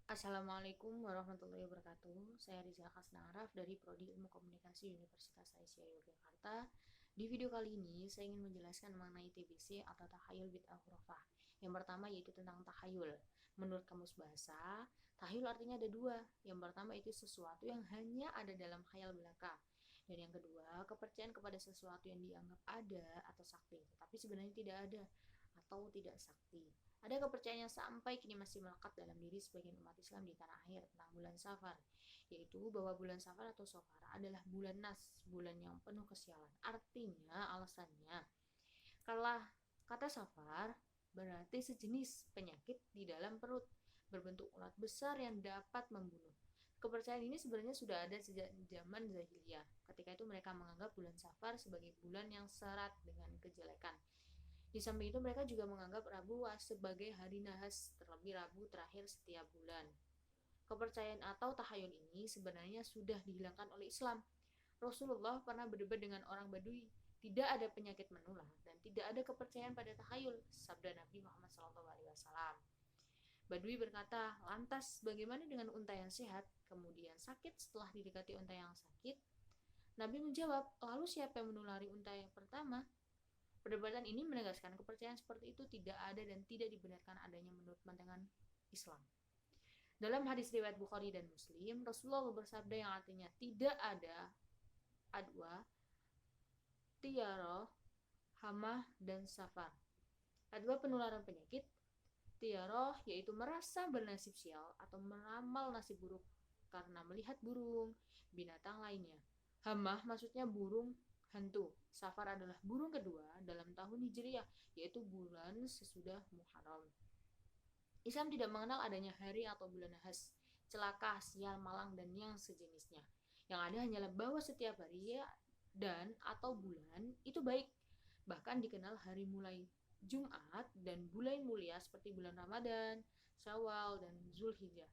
Assalamualaikum warahmatullahi wabarakatuh. Saya Rizal Kasnaraf dari Prodi Ilmu Komunikasi Universitas Aisyah Yogyakarta. Di video kali ini, saya ingin menjelaskan mengenai TBC atau Tahayul Bid'ah Khurafah. Yang pertama yaitu tentang tahayul. Menurut Kamus Bahasa, tahayul artinya ada dua. Yang pertama itu sesuatu yang hanya ada dalam khayal belaka. Dan yang kedua, kepercayaan kepada sesuatu yang dianggap ada atau sakti, tetapi sebenarnya tidak ada atau tidak sakti. Ada kepercayaan yang sampai kini masih melekat dalam diri sebagian umat Islam di tanah air tentang bulan Safar, yaitu bahwa bulan Safar atau Safar adalah bulan nas, bulan yang penuh kesialan. Artinya, alasannya, kalau kata Safar berarti sejenis penyakit di dalam perut, berbentuk ulat besar yang dapat membunuh. Kepercayaan ini sebenarnya sudah ada sejak zaman jahiliyah. Ketika itu mereka menganggap bulan Safar sebagai bulan yang syarat dengan kejelekan. Di samping itu mereka juga menganggap Rabu sebagai hari nahas, terlebih Rabu terakhir setiap bulan. Kepercayaan atau tahayul ini sebenarnya sudah dihilangkan oleh Islam. Rasulullah pernah berdebat dengan orang Badui. Tidak ada penyakit menular dan tidak ada kepercayaan pada tahayul, sabda Nabi Muhammad SAW. Badui berkata, lantas bagaimana dengan unta yang sehat, kemudian sakit setelah didekati unta yang sakit? Nabi menjawab, lalu siapa yang menulari unta yang pertama? Perdebatan ini menegaskan kepercayaan seperti itu tidak ada dan tidak dibenarkan adanya menurut pandangan Islam. Dalam hadis riwayat Bukhari dan Muslim, Rasulullah bersabda yang artinya tidak ada adwa, tiaroh, hamah, dan safar. Adwa penularan penyakit, tiaroh yaitu merasa bernasib sial atau meramal nasib buruk karena melihat burung, binatang lainnya. Hamah maksudnya burung hantu. Safar adalah burung kedua dalam tahun Hijriah, yaitu bulan sesudah Muharram. Islam tidak mengenal adanya hari atau bulan nahas, celaka, sial, malang, dan yang sejenisnya. Yang ada hanyalah bahwa setiap hari dan atau bulan itu baik. Bahkan dikenal hari mulai Jumat dan bulan mulia seperti bulan Ramadan, Syawal, dan Zulhijjah.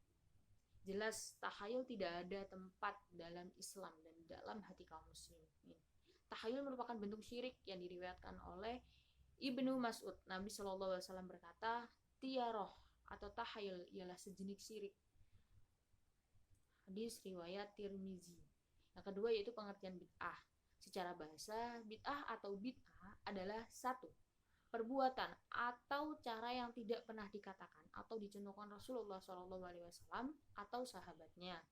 Jelas tahayul tidak ada tempat dalam Islam dan dalam hati kaum muslimin. Tahayul merupakan bentuk syirik yang diriwayatkan oleh Ibnu Mas'ud. Nabi Shallallahu Alaihi Wasallam berkata, tiaroh atau tahayul ialah sejenis syirik. Hadis riwayat Tirmizi. Yang kedua yaitu pengertian bid'ah. Secara bahasa, bid'ah atau bid'ah adalah satu, perbuatan atau cara yang tidak pernah dikatakan atau dicontohkan Rasulullah SAW atau sahabatnya.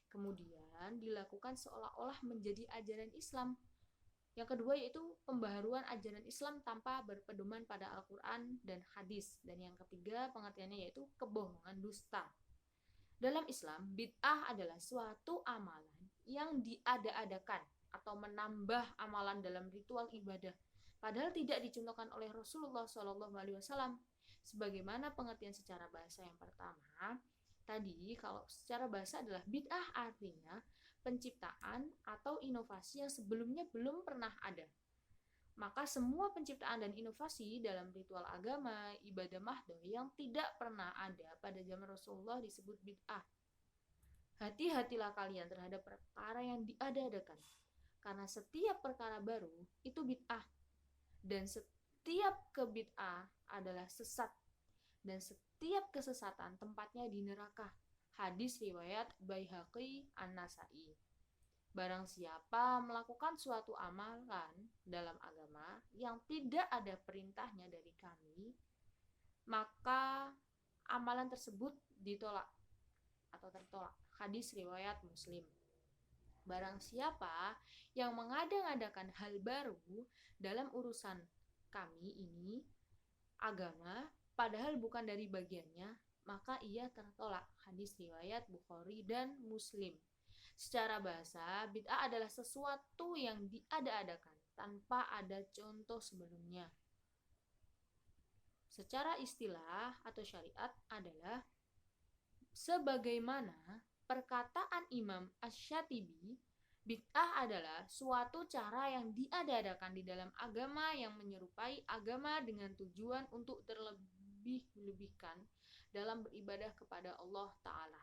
Kemudian dilakukan seolah-olah menjadi ajaran Islam. Yang kedua yaitu pembaharuan ajaran Islam tanpa berpedoman pada Al-Quran dan hadis. Dan yang ketiga pengertiannya yaitu kebohongan dusta. Dalam Islam, bid'ah adalah suatu amalan yang diada-adakan atau menambah amalan dalam ritual ibadah, padahal tidak dicontohkan oleh Rasulullah SAW. Sebagaimana pengertian secara bahasa yang pertama, tadi kalau secara bahasa adalah bid'ah artinya penciptaan atau inovasi yang sebelumnya belum pernah ada. Maka semua penciptaan dan inovasi dalam ritual agama, ibadah mahdoh yang tidak pernah ada pada zaman Rasulullah disebut bid'ah. Hati-hatilah kalian terhadap perkara yang diada-adakan. Karena setiap perkara baru itu bid'ah. Dan setiap kebid'ah adalah sesat. Dan setiap kesesatan tempatnya di neraka. Hadis riwayat Baihaqi An-Nasai. Barang siapa melakukan suatu amalan dalam agama yang tidak ada perintahnya dari kami, maka amalan tersebut ditolak atau tertolak. Hadis riwayat Muslim. Barang siapa yang mengada-ngadakan hal baru dalam urusan kami ini, agama, padahal bukan dari bagiannya, maka ia tertolak. Hadis riwayat Bukhari dan Muslim. Secara bahasa, bid'ah adalah sesuatu yang diada-adakan tanpa ada contoh sebelumnya. Secara istilah atau syariat adalah sebagaimana perkataan Imam Asy-Syatibi, bid'ah adalah suatu cara yang diada-adakan di dalam agama yang menyerupai agama dengan tujuan untuk terlebih-lebihkan dalam beribadah kepada Allah Ta'ala.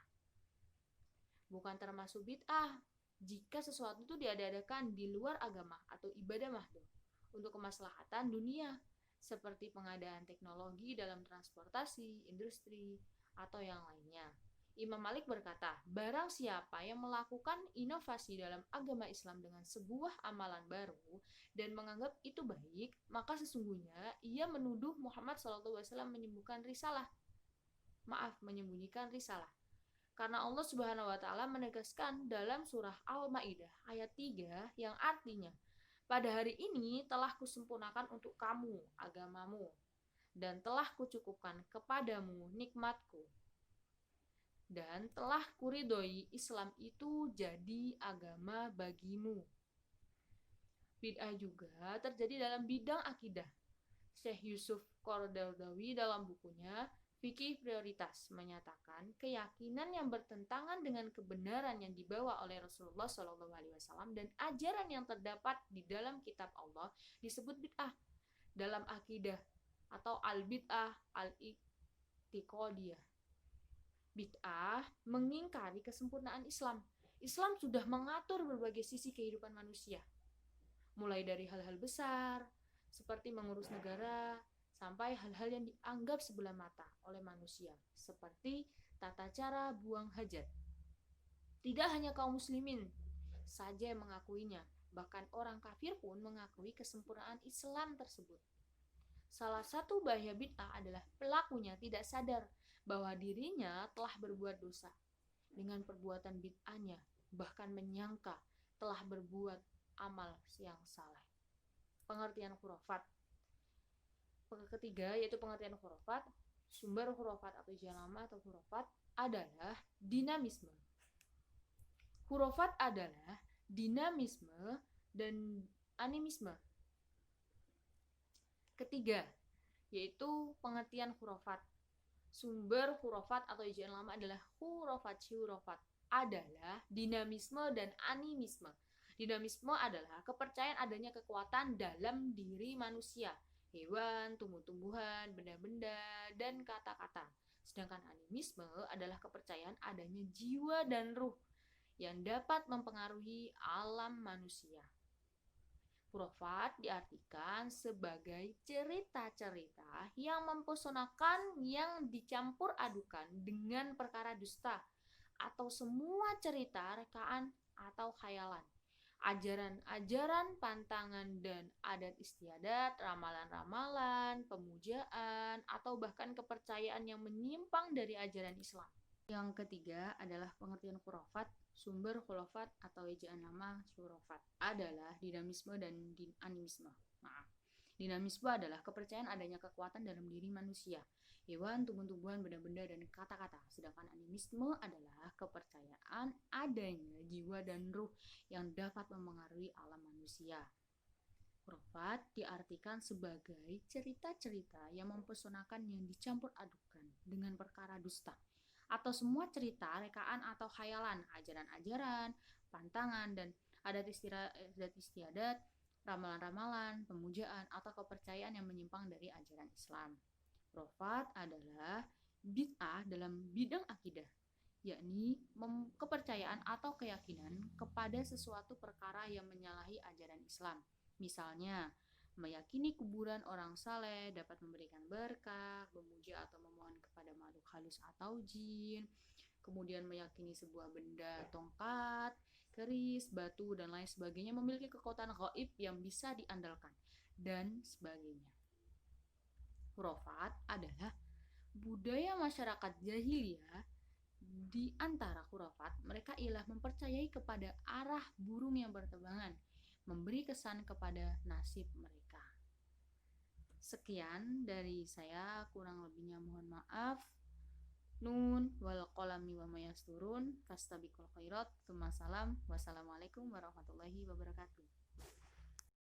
Bukan termasuk bid'ah jika sesuatu itu diada-adakan di luar agama atau ibadah mahdoh untuk kemaslahatan dunia, seperti pengadaan teknologi dalam transportasi, industri, atau yang lainnya. Imam Malik berkata, barang siapa yang melakukan inovasi dalam agama Islam dengan sebuah amalan baru dan menganggap itu baik, maka sesungguhnya ia menuduh Muhammad SAW menyembunyikan risalah. Karena Allah Subhanahu wa taala menegaskan dalam surah Al-Maidah ayat 3 yang artinya, pada hari ini telah kusempurnakan untuk kamu agamamu dan telah kucukupkan kepadamu nikmatku dan telah kuridhoi Islam itu jadi agama bagimu. Bid'ah juga terjadi dalam bidang akidah. Syekh Yusuf Qaradawi dalam bukunya Fikih Prioritas menyatakan keyakinan yang bertentangan dengan kebenaran yang dibawa oleh Rasulullah SAW dan ajaran yang terdapat di dalam kitab Allah disebut bid'ah dalam akidah atau al-bid'ah al-i'tiqadiyah. Bid'ah mengingkari kesempurnaan Islam. Islam sudah mengatur berbagai sisi kehidupan manusia, mulai dari hal-hal besar seperti mengurus negara sampai hal-hal yang dianggap sebelah mata oleh manusia seperti tata cara buang hajat. Tidak hanya kaum muslimin saja yang mengakuinya, bahkan orang kafir pun mengakui kesempurnaan Islam tersebut. Salah satu bahaya bid'ah adalah pelakunya tidak sadar bahwa dirinya telah berbuat dosa dengan perbuatan bid'ahnya, bahkan menyangka telah berbuat amal yang saleh. Pengertian khurafat. Ketiga yaitu pengertian khurafat. Sumber khurafat atau jalama atau khurafat adalah dinamisme. Khurafat adalah dinamisme dan animisme. Ketiga yaitu pengertian khurafat. Sumber khurafat atau ijaan lama adalah khurafat adalah dinamisme dan animisme. Dinamisme adalah kepercayaan adanya kekuatan dalam diri manusia, hewan, tumbuh-tumbuhan, benda-benda, dan kata-kata. Sedangkan animisme adalah kepercayaan adanya jiwa dan ruh yang dapat mempengaruhi alam manusia. Khurafat diartikan sebagai cerita-cerita yang mempesonakan yang dicampur adukan dengan perkara dusta atau semua cerita rekaan atau khayalan. Ajaran-ajaran, pantangan dan adat istiadat, ramalan-ramalan, pemujaan, atau bahkan kepercayaan yang menyimpang dari ajaran Islam. Yang ketiga adalah pengertian khurafat. Sumber khurafat atau ejaan nama khurafat adalah dinamisme dan animisme. Dinamisme adalah kepercayaan adanya kekuatan dalam diri manusia, hewan, tumbuh-tumbuhan, benda-benda, dan kata-kata. Sedangkan animisme adalah kepercayaan adanya jiwa dan ruh yang dapat mempengaruhi alam manusia. Khurafat diartikan sebagai cerita-cerita yang mempesonakan yang dicampur adukan dengan perkara dusta atau semua cerita, rekaan atau khayalan, ajaran-ajaran, pantangan, dan adat istiadat, ramalan-ramalan, pemujaan, atau kepercayaan yang menyimpang dari ajaran Islam. Khurafat adalah bid'ah dalam bidang akidah, yakni kepercayaan atau keyakinan kepada sesuatu perkara yang menyalahi ajaran Islam. Misalnya, meyakini kuburan orang saleh dapat memberikan berkah, memuja atau memohon kepada makhluk halus atau jin, kemudian meyakini sebuah benda, tongkat, keris, batu, dan lain sebagainya memiliki kekuatan gaib yang bisa diandalkan, dan sebagainya. Khurafat adalah budaya masyarakat jahiliyah. Di antara khurafat, mereka ialah mempercayai kepada arah burung yang berterbangan, memberi kesan kepada nasib mereka. Sekian dari saya, kurang lebihnya mohon maaf. Nun wal qalami wa ma yasturun. Fastabiqul khairat. Wassalamualaikum warahmatullahi wabarakatuh.